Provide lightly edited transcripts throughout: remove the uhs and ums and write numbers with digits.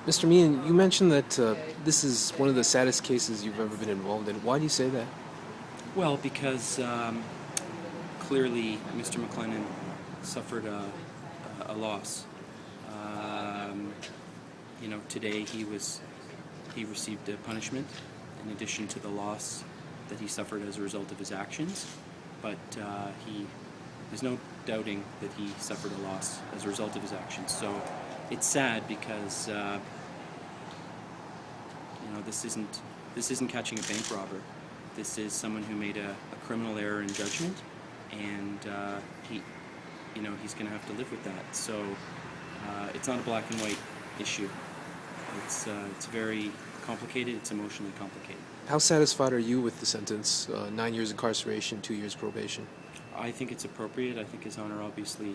Mr. Meehan, you mentioned that this is one of the saddest cases you've ever been involved in. Why do you say that? Well, because clearly Mr. McLennan suffered a loss. Um, today he received a punishment in addition to the loss that he suffered as a result of his actions. But there's no doubting that he suffered a loss as a result of his actions. So it's sad because this isn't catching a bank robber. This is someone who made a criminal error in judgment, and he's going to have to live with that. So it's not a black and white issue. It's very complicated. It's emotionally complicated. How satisfied are you with the sentence? 9 years incarceration, 2 years probation. I think it's appropriate. I think His Honor obviously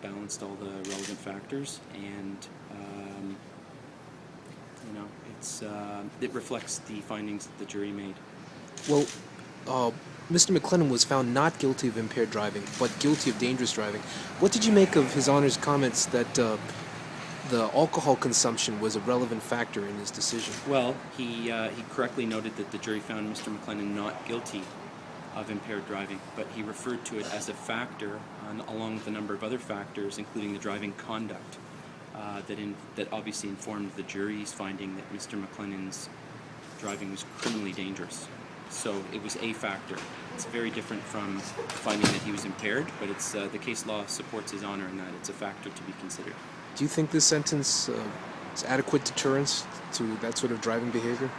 balanced all the relevant factors, and it reflects the findings that the jury made. Well, Mr. McLennan was found not guilty of impaired driving, but guilty of dangerous driving. What did you make of His Honor's comments that the alcohol consumption was a relevant factor in his decision? Well, he correctly noted that the jury found Mr. McLennan not guilty of impaired driving, but he referred to it as a factor along with a number of other factors, including the driving conduct, that obviously informed the jury's finding that Mr. McLennan's driving was criminally dangerous. So it was a factor. It's very different from finding that he was impaired, but it's the case law supports His Honor in that it's a factor to be considered. Do you think this sentence is adequate deterrence to that sort of driving behavior?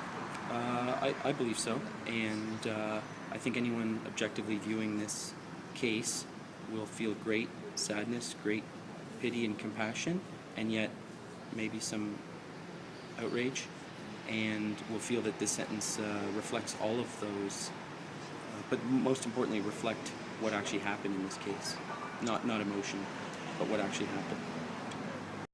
I believe so, and I think anyone objectively viewing this case will feel great sadness, great pity and compassion, and yet maybe some outrage, and will feel that this sentence reflects all of those, but most importantly reflect what actually happened in this case. Not emotion, but what actually happened.